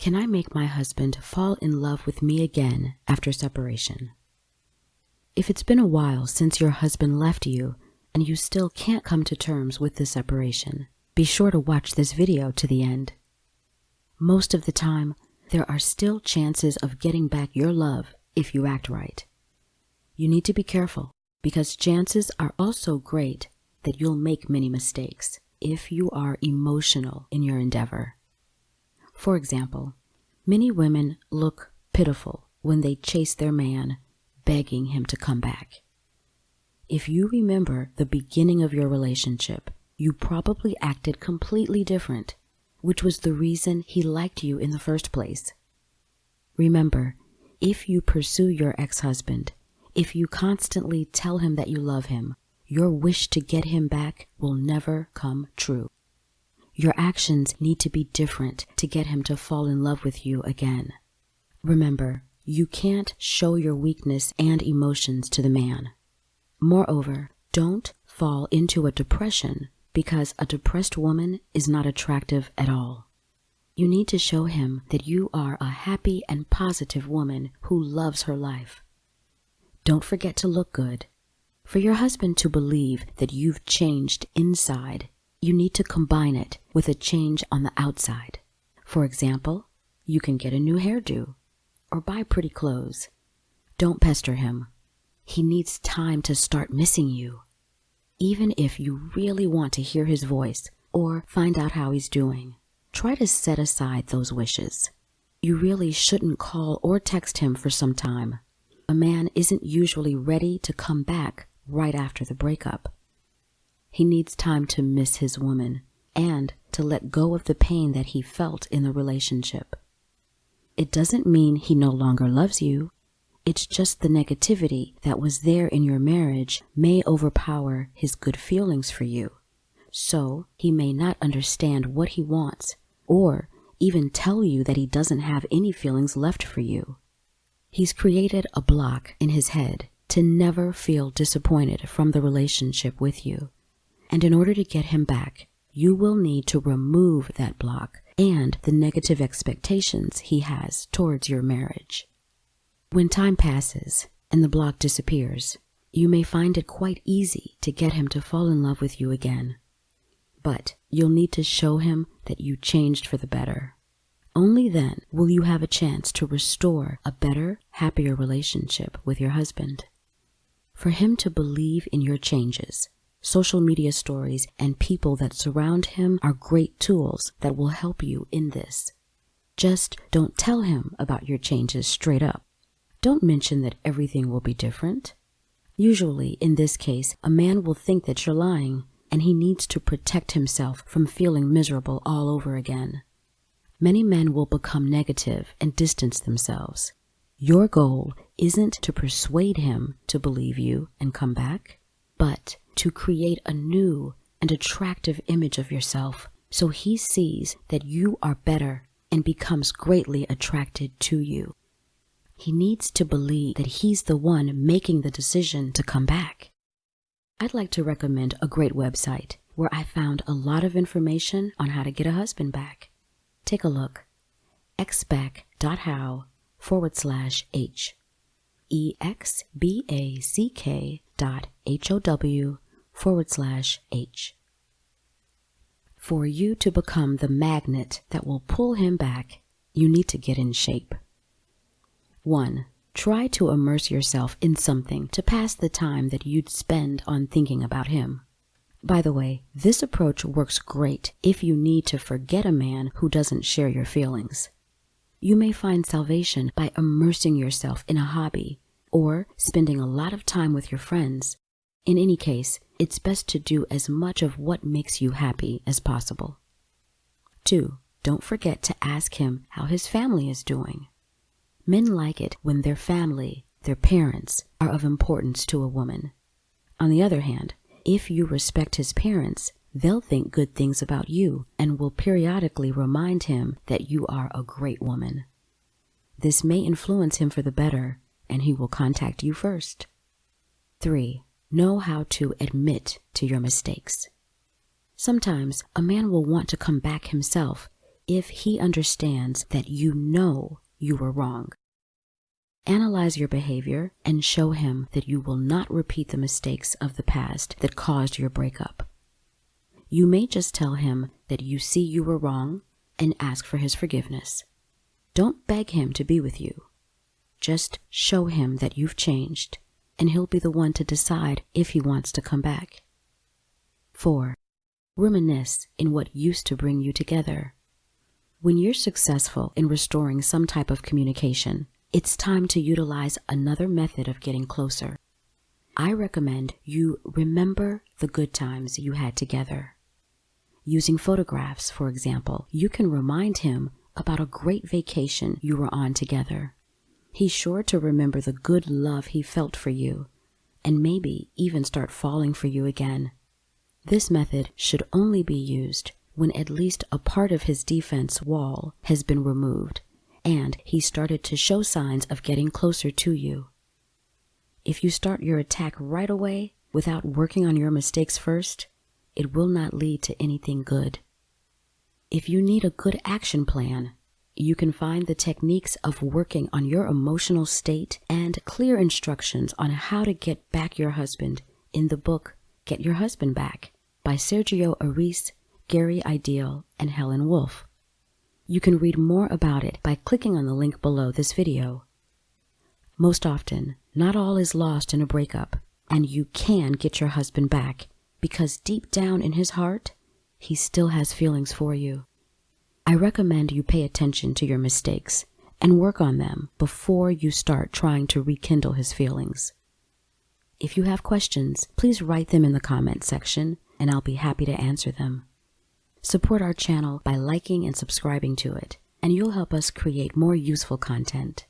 Can I make my husband fall in love with me again after separation? If it's been a while since your husband left you and you still can't come to terms with the separation, be sure to watch this video to the end. Most of the time, there are still chances of getting back your love if you act right. You need to be careful because chances are also great that you'll make many mistakes if you are emotional in your endeavor. For example, many women look pitiful when they chase their man, begging him to come back. If you remember the beginning of your relationship, you probably acted completely different, which was the reason he liked you in the first place. Remember, if you pursue your ex-husband, if you constantly tell him that you love him, your wish to get him back will never come true. Your actions need to be different to get him to fall in love with you again. Remember, you can't show your weakness and emotions to the man. Moreover, don't fall into a depression because a depressed woman is not attractive at all. You need to show him that you are a happy and positive woman who loves her life. Don't forget to look good. For your husband to believe that you've changed inside, you need to combine it with a change on the outside. For example, you can get a new hairdo or buy pretty clothes. Don't pester him. He needs time to start missing you. Even if you really want to hear his voice or find out how he's doing, try to set aside those wishes. You really shouldn't call or text him for some time. A man isn't usually ready to come back right after the breakup. He needs time to miss his woman and to let go of the pain that he felt in the relationship. It doesn't mean he no longer loves you. It's just the negativity that was there in your marriage may overpower his good feelings for you. So he may not understand what he wants or even tell you that he doesn't have any feelings left for you. He's created a block in his head to never feel disappointed from the relationship with you. And in order to get him back, you will need to remove that block and the negative expectations he has towards your marriage. When time passes and the block disappears, you may find it quite easy to get him to fall in love with you again. But you'll need to show him that you changed for the better. Only then will you have a chance to restore a better, happier relationship with your husband. For him to believe in your changes, social media stories and people that surround him are great tools that will help you in this. Just don't tell him about your changes straight up. Don't mention that everything will be different. Usually, in this case, a man will think that you're lying, and he needs to protect himself from feeling miserable all over again. Many men will become negative and distance themselves. Your goal isn't to persuade him to believe you and come back, but to create a new and attractive image of yourself so he sees that you are better and becomes greatly attracted to you. He needs to believe that he's the one making the decision to come back. I'd like to recommend a great website where I found a lot of information on how to get a husband back. Take a look. exback.how/h. exback.how/h. For you to become the magnet that will pull him back, you need to get in shape. 1. Try to immerse yourself in something to pass the time that you'd spend on thinking about him. By the way, this approach works great if you need to forget a man who doesn't share your feelings. You may find salvation by immersing yourself in a hobby or spending a lot of time with your friends. In any case, it's best to do as much of what makes you happy as possible. 2. Don't forget to ask him how his family is doing. Men like it when their family, their parents, are of importance to a woman. On the other hand, if you respect his parents, they'll think good things about you and will periodically remind him that you are a great woman. This may influence him for the better, and he will contact you first. 3. Know how to admit to your mistakes. Sometimes a man will want to come back himself, if he understands that you know you were wrong. Analyze your behavior and show him that you will not repeat the mistakes of the past that caused your breakup. You may just tell him that you see you were wrong and ask for his forgiveness. Don't beg him to be with you. Just show him that you've changed, and he'll be the one to decide if he wants to come back. 4. Reminisce in what used to bring you together. When you're successful in restoring some type of communication, it's time to utilize another method of getting closer. I recommend you remember the good times you had together. Using photographs, for example, you can remind him about a great vacation you were on together. He's sure to remember the good love he felt for you, and maybe even start falling for you again. This method should only be used when at least a part of his defense wall has been removed, and he started to show signs of getting closer to you. If you start your attack right away without working on your mistakes first, it will not lead to anything good. If you need a good action plan, you can find the techniques of working on your emotional state and clear instructions on how to get back your husband in the book Get Your Husband Back by Sergio Arias, Gary Ideal, and Helen Wolf. You can read more about it by clicking on the link below this video. Most often, not all is lost in a breakup, and you can get your husband back because deep down in his heart, he still has feelings for you. I recommend you pay attention to your mistakes and work on them before you start trying to rekindle his feelings. If you have questions, please write them in the comment section and I'll be happy to answer them. Support our channel by liking and subscribing to it, and you'll help us create more useful content.